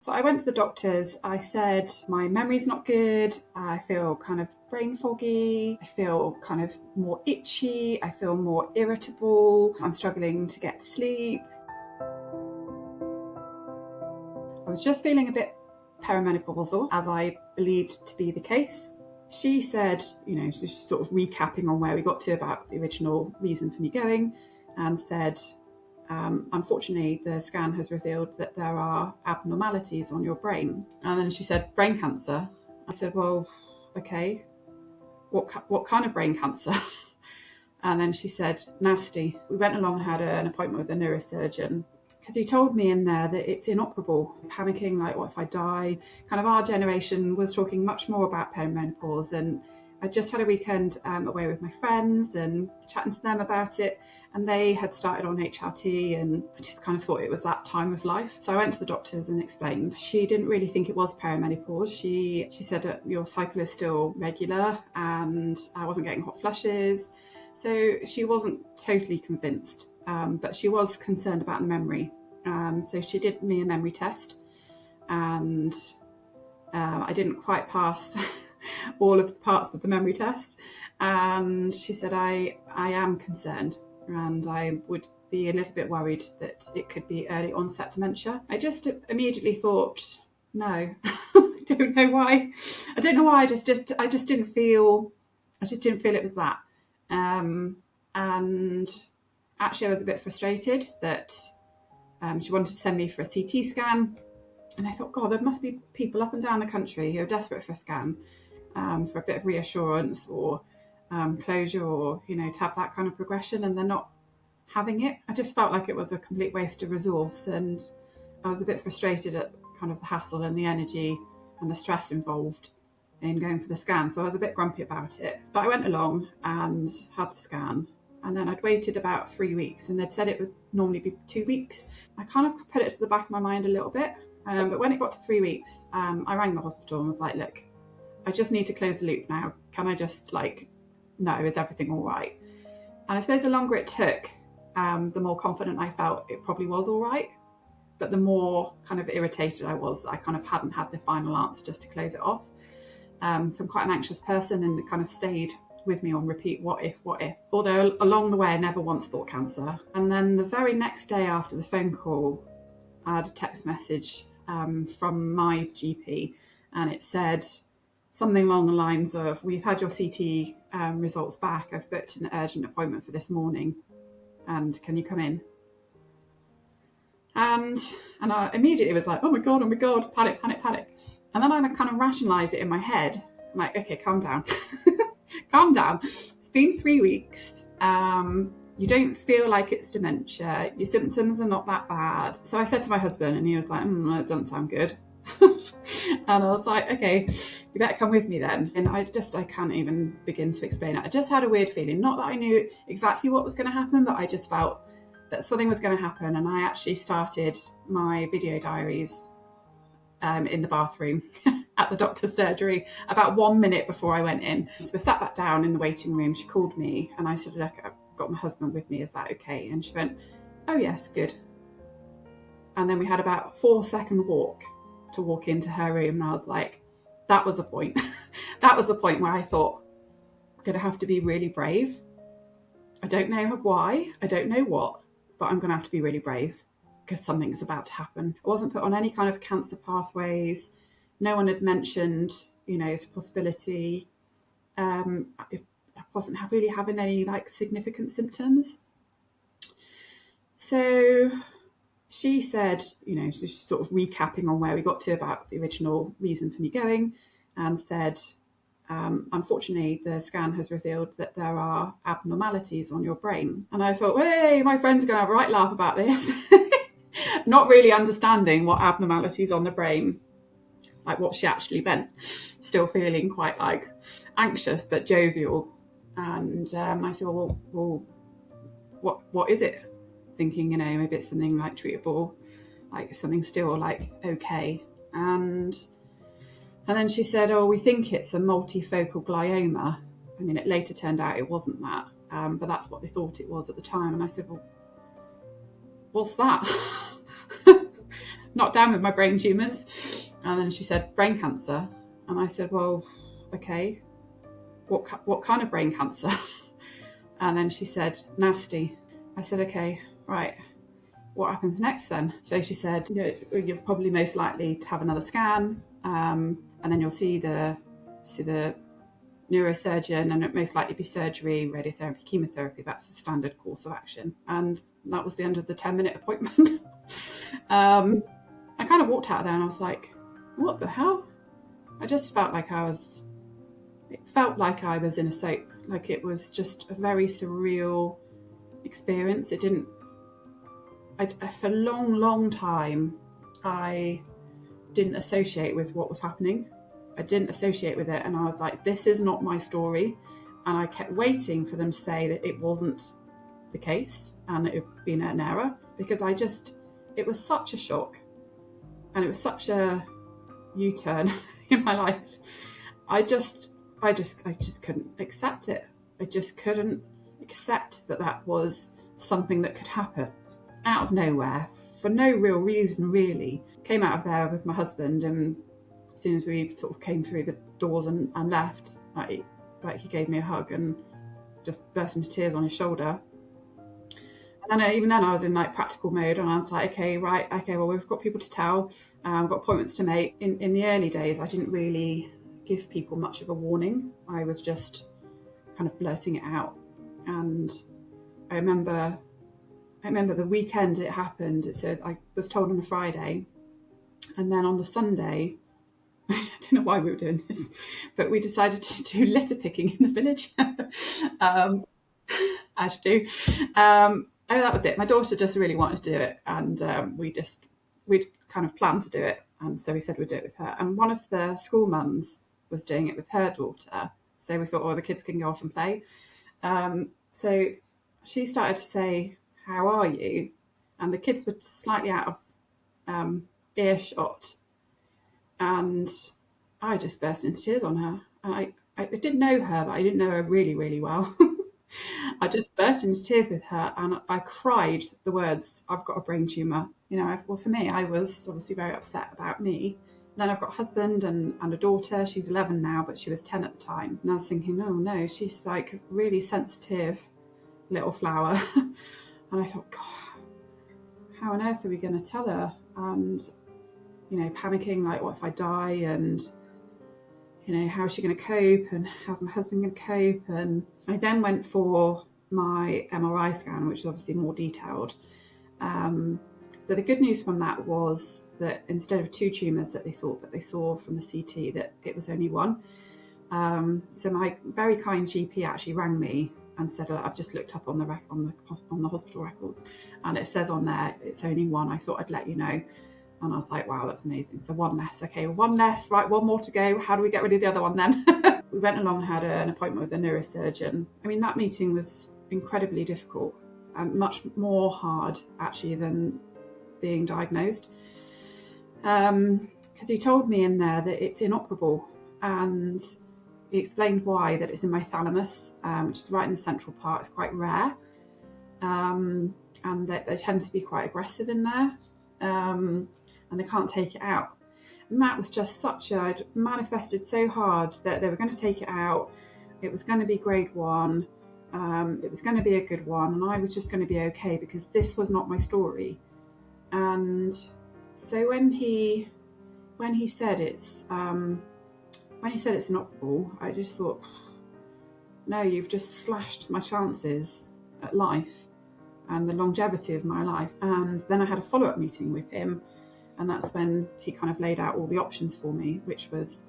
So I went to the doctors. I said, my memory's not good. I feel kind of brain foggy. I feel kind of more itchy. I feel more irritable. I'm struggling to get to sleep. I was just feeling a bit perimenopausal, as I believed to be the case. She said, just sort of recapping on where we got to about the original reason for me going, and said, unfortunately, the scan has revealed that there are abnormalities on your brain. And then she said, brain cancer. I said, well, okay, what kind of brain cancer? And then she said, nasty. We went along and had an appointment with a neurosurgeon, because he told me in there that it's inoperable. Panicking, like, what if I die? Kind of our generation was talking much more about perimenopause, and I just had a weekend away with my friends and chatting to them about it, and they had started on HRT, and I just kind of thought it was that time of life. So I went to the doctors and explained. She didn't really think it was perimenopause. She said that your cycle is still regular and I wasn't getting hot flushes. So she wasn't totally convinced, but she was concerned about the memory. So she did me a memory test, and I didn't quite pass all of the parts of the memory test. And she said, I am concerned, and I would be a little bit worried that it could be early onset dementia. I just immediately thought, no. I don't know why. I just didn't feel it was that. And actually I was a bit frustrated that she wanted to send me for a CT scan. And I thought, God, there must be people up and down the country who are desperate for a scan, for a bit of reassurance or closure, or, to have that kind of progression, and they're not having it. I just felt like it was a complete waste of resource, and I was a bit frustrated at kind of the hassle and the energy and the stress involved in going for the scan. So I was a bit grumpy about it. But I went along and had the scan, and then I'd waited about 3 weeks, and they'd said it would normally be 2 weeks. I kind of put it to the back of my mind a little bit. But when it got to 3 weeks, I rang the hospital and was like, look, I just need to close the loop now. Can I just know, is everything all right? And I suppose the longer it took, the more confident I felt it probably was all right. But the more kind of irritated I was that I kind of hadn't had the final answer just to close it off. So I'm quite an anxious person, and it kind of stayed with me on repeat, what if? Although along the way, I never once thought cancer. And then the very next day after the phone call, I had a text message from my GP, and it said something along the lines of, we've had your CT results back. I've booked an urgent appointment for this morning, and can you come in? And I immediately was like, oh my God, panic. And then I kind of rationalised it in my head. I'm like, okay, calm down. Calm down. It's been 3 weeks. You don't feel like it's dementia. Your symptoms are not that bad. So I said to my husband, and he was like, that doesn't sound good. And I was like, okay, you better come with me then. And I can't even begin to explain it. I just had a weird feeling. Not that I knew exactly what was going to happen, but I just felt that something was going to happen. And I actually started my video diaries in the bathroom at the doctor's surgery about 1 minute before I went in. So we sat back down in the waiting room. She called me, and I said, look, I've got my husband with me. Is that okay? And she went, oh yes, good. And then we had about a 4-second walk to walk into her room. And I was like, that was the point. That was the point where I thought, I'm going to have to be really brave. I don't know why, I don't know what, but I'm going to have to be really brave, because something's about to happen. I wasn't put on any kind of cancer pathways. No one had mentioned, it's a possibility. I wasn't really having any significant symptoms. So she said, just sort of recapping on where we got to about the original reason for me going, and said, unfortunately, the scan has revealed that there are abnormalities on your brain. And I thought, hey, my friend's going to have a right laugh about this. Not really understanding what abnormalities on the brain, what she actually meant. Still feeling quite anxious but jovial. And I said, well, what is it? Thinking, maybe it's something treatable, something still okay. And then she said, oh, we think it's a multifocal glioma. I mean, it later turned out it wasn't that, but that's what they thought it was at the time. And I said, well, what's that? knocked down with my brain tumours. And then she said, brain cancer. And I said, well, okay, what kind of brain cancer? And then she said, nasty. I said, okay, right, what happens next then? So she said, you're probably most likely to have another scan, and then you'll see the neurosurgeon, and it most likely be surgery, radiotherapy, chemotherapy. That's the standard course of action. And that was the end of the 10-minute appointment. I kind of walked out of there and I was like, what the hell? I just felt like it felt like I was in a soap. Like it was just a very surreal experience. It didn't, for a long, long time, I didn't associate with what was happening. I didn't associate with it. And I was like, this is not my story. And I kept waiting for them to say that it wasn't the case and it had been an error, because it was such a shock. And it was such a U-turn in my life. I just couldn't accept it. I just couldn't accept that was something that could happen out of nowhere for no real reason, really. Came out of there with my husband, and as soon as we sort of came through the doors and left, like he gave me a hug and just burst into tears on his shoulder. And then even then I was in like practical mode, and I was like, okay, well, we've got people to tell, we've got appointments to make. In the early days, I didn't really give people much of a warning. I was just kind of blurting it out. And I remember the weekend it happened. So I was told on a Friday, and then on the Sunday, I don't know why we were doing this, but we decided to do litter picking in the village, as you do. That was it. My daughter just really wanted to do it, and we'd kind of planned to do it, and so we said we'd do it with her. And one of the school mums was doing it with her daughter, so we thought, the kids can go off and play. So she started to say, "How are you?" And the kids were slightly out of earshot, and I just burst into tears on her. And I didn't know her, but I didn't know her really, really well. I just burst into tears with her, and I cried the words, "I've got a brain tumour." Well, for me, I was obviously very upset about me. And then I've got a husband and a daughter. She's 11 now, but she was 10 at the time. And I was thinking, oh no, she's like really sensitive little flower. And I thought, God, how on earth are we going to tell her? And, panicking, like, what if I die? And, how is she going to cope? And how's my husband going to cope? And I then went for my MRI scan, which is obviously more detailed. So the good news from that was that instead of 2 tumours that they thought that they saw from the CT, that it was only 1. So my very kind GP actually rang me and said, I've just looked up on the hospital records, and it says on there it's only 1. I thought I'd let you know. And I was like, wow, that's amazing. So 1 less. Okay, 1 less. Right, 1 more to go. How do we get rid of the other one then? We went along and had an appointment with a neurosurgeon. I mean, that meeting was incredibly difficult, and much more hard actually than being diagnosed. Because he told me in there that it's inoperable, and he explained why, that it's in my thalamus, which is right in the central part. It's quite rare, and that they tend to be quite aggressive in there, and they can't take it out. And that was just it manifested so hard that they were going to take it out. It was going to be grade 1. It was going to be a good one, and I was just going to be okay, because this was not my story. And so when he said it's inoperable, I just thought, no, you've just slashed my chances at life and the longevity of my life. And then I had a follow-up meeting with him, and that's when he kind of laid out all the options for me, which was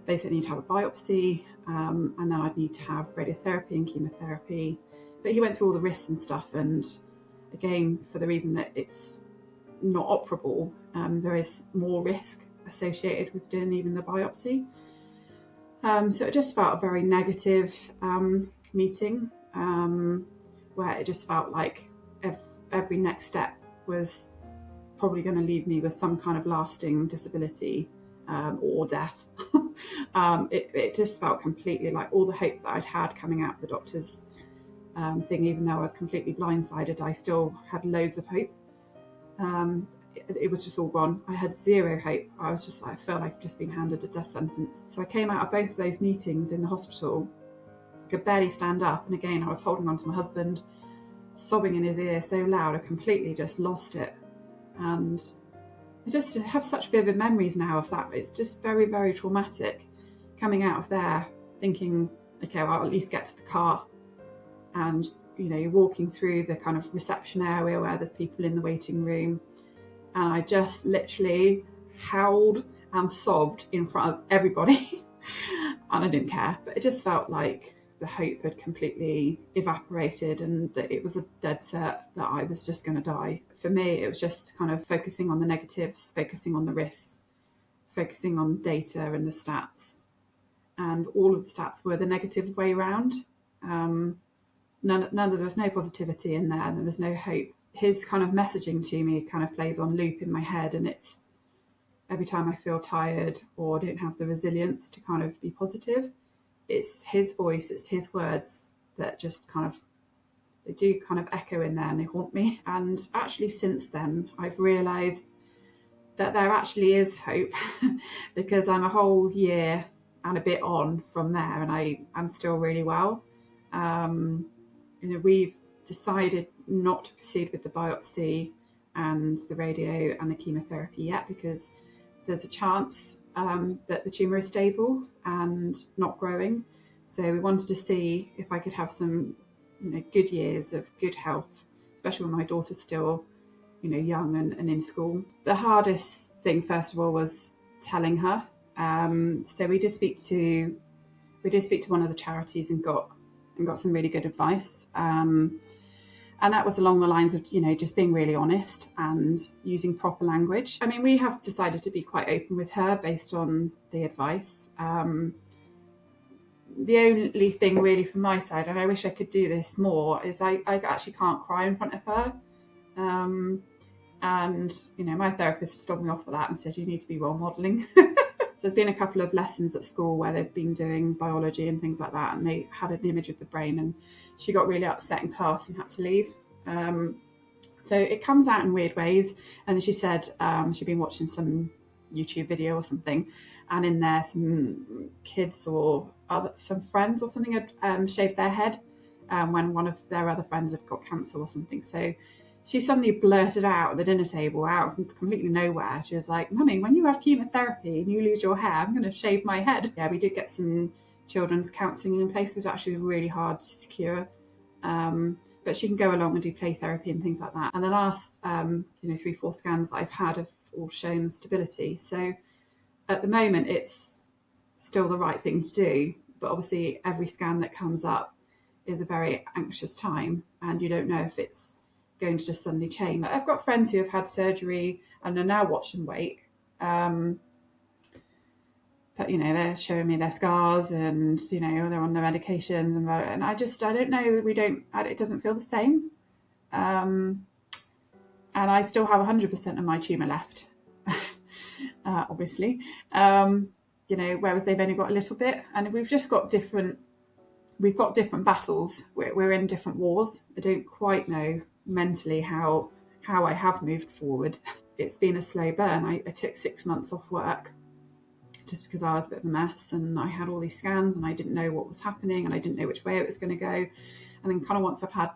basically need to have a biopsy, and then I'd need to have radiotherapy and chemotherapy. But he went through all the risks and stuff, and again, for the reason that it's not operable, there is more risk associated with doing even the biopsy. So it just felt a very negative meeting, where it just felt like every next step was probably going to leave me with some kind of lasting disability, or death. It just felt completely like all the hope that I'd had coming out of the doctor's thing, even though I was completely blindsided, I still had loads of hope. it was just all gone. I had zero hope. I was just like, I felt like I'd just been handed a death sentence. So I came out of both of those meetings in the hospital, could barely stand up. And again, I was holding on to my husband, sobbing in his ear so loud, I completely just lost it. And I just have such vivid memories now of that. It's just very, very traumatic coming out of there thinking, okay, well, I'll at least get to the car. And, you know, you're walking through the kind of reception area where there's people in the waiting room. And I just literally howled and sobbed in front of everybody. And I didn't care, but it just felt like the hope had completely evaporated and that it was a dead cert that I was just going to die. For me, it was just kind of focusing on the negatives, focusing on the risks, focusing on data and the stats. And all of the stats were the negative way around. There was no positivity in there, and there was no hope. His kind of messaging to me kind of plays on loop in my head, and it's every time I feel tired or don't have the resilience to kind of be positive, it's his voice, it's his words that just kind of, they do kind of echo in there and they haunt me. And actually since then, I've realised that there actually is hope because I'm a whole year and a bit on from there and I'm still really well. We've decided not to proceed with the biopsy and the radio and the chemotherapy yet because there's a chance that the tumour is stable and not growing. So we wanted to see if I could have some, good years of good health, especially when my daughter's still, young and in school. The hardest thing, first of all, was telling her. So we did speak to one of the charities and got some really good advice. And that was along the lines of, just being really honest and using proper language. I mean, we have decided to be quite open with her based on the advice. The only thing really from my side, and I wish I could do this more, is I actually can't cry in front of her. And, my therapist has stopped me off for that and said, you need to be role modelling. There's been a couple of lessons at school where they've been doing biology and things like that, and they had an image of the brain, and she got really upset in class and had to leave. So it comes out in weird ways. And she said she'd been watching some YouTube video or something, and in there some kids or some friends or something had shaved their head when one of their other friends had got cancer or something. So she suddenly blurted out at the dinner table, out from completely nowhere. She was like, Mummy, when you have chemotherapy and you lose your hair, I'm going to shave my head. Yeah, we did get some children's counselling in place, which was actually really hard to secure. But she can go along and do play therapy and things like that. And the last, 3-4 scans that I've had have all shown stability. So at the moment, it's still the right thing to do. But obviously, every scan that comes up is a very anxious time, and you don't know if it's going to just suddenly change. I've got friends who have had surgery and are now watching weight. But, they're showing me their scars and, they're on their medications and I don't know, it doesn't feel the same. And I still have 100% of my tumour left, obviously. Whereas they've only got a little bit, and we've got different battles. We're in different wars. I don't quite know mentally how I have moved forward. It's been a slow burn. I took 6 months off work just because I was a bit of a mess, and I had all these scans and I didn't know what was happening and I didn't know which way it was going to go. And then kind of once I've had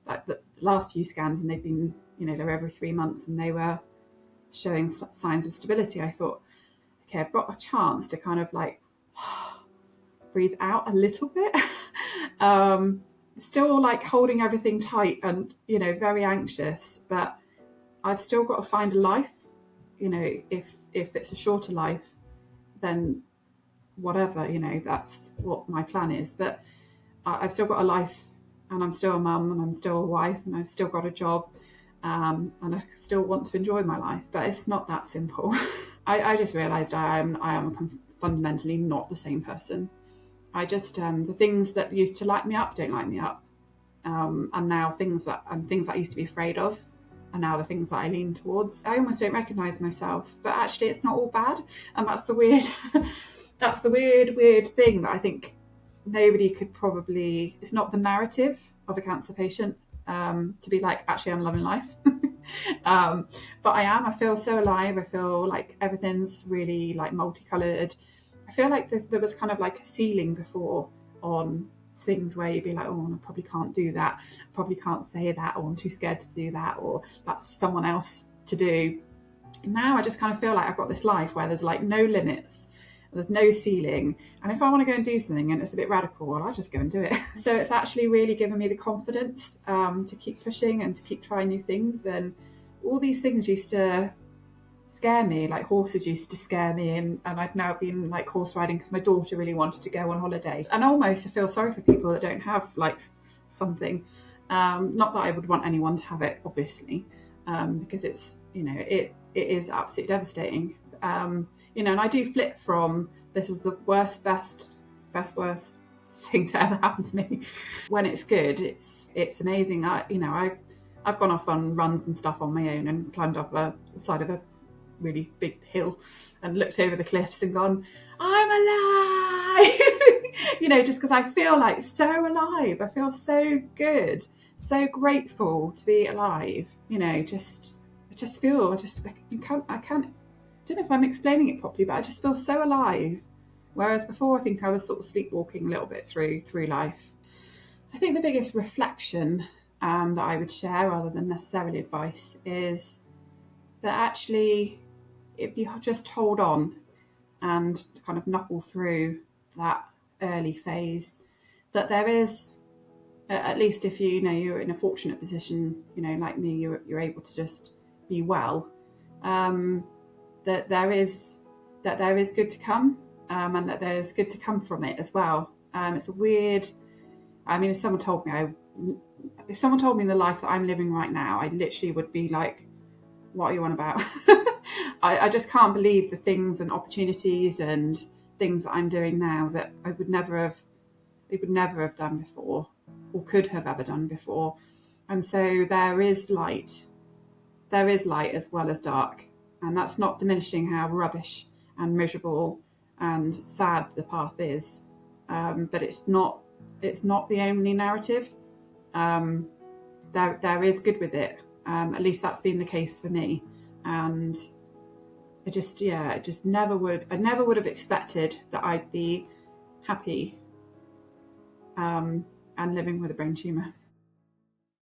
like the last few scans and they've been, they're every 3 months and they were showing signs of stability, I thought, okay, I've got a chance to kind of like breathe out a little bit. Still like holding everything tight and, very anxious, but I've still got to find a life. If it's a shorter life, then whatever, that's what my plan is. But I've still got a life, and I'm still a mum, and I'm still a wife, and I've still got a job, and I still want to enjoy my life. But it's not that simple. I just realised I am fundamentally not the same person. I just the things that used to light me up don't light me up, and now things that I used to be afraid of are now the things that I lean towards. I almost don't recognise myself, but actually it's not all bad, and that's the weird thing that I think nobody could probably. It's not the narrative of a cancer patient to be like, actually I'm loving life. But I feel so alive. I feel like everything's really like multicolored. I feel like there was kind of like a ceiling before on things where you'd be like, oh, I probably can't do that, I probably can't say that, or I'm too scared to do that, or that's for someone else to do. Now I just kind of feel like I've got this life where there's like no limits, there's no ceiling, and if I want to go and do something and it's a bit radical, well, I'll just go and do it. So it's actually really given me the confidence to keep pushing and to keep trying new things. And all these things used to scare me, like horses used to scare me, and I've now been like horse riding because my daughter really wanted to go on holiday. And almost I feel sorry for people that don't have like something, not that I would want anyone to have it, obviously, because it's, you know, it is absolutely devastating. You know, and I do flip from this is the worst, best, worst thing to ever happen to me. When it's good, it's amazing. I've gone off on runs and stuff on my own and climbed up the side of a really big hill and looked over the cliffs and gone, I'm alive. You know, just because I feel like so alive. I feel so good, so grateful to be alive. You know, I don't know if I'm explaining it properly, but I just feel so alive. Whereas before, I think I was sort of sleepwalking a little bit through life. I think the biggest reflection that I would share, rather than necessarily advice, is that actually, if you just hold on and kind of knuckle through that early phase, that there is, at least if you know you're in a fortunate position, you know, like me, you're able to just be well, that there is good to come, and that there's good to come from it as well. It's a weird. I mean, if someone told me the life that I'm living right now, I literally would be like, what are you on about? I just can't believe the things and opportunities and things that I'm doing now that I would never have done before, or could have ever done before. And so there is light as well as dark. And that's not diminishing how rubbish and miserable and sad the path is. But it's not the only narrative. There is good with it. At least that's been the case for me. And I never would have expected that I'd be happy and living with a brain tumour.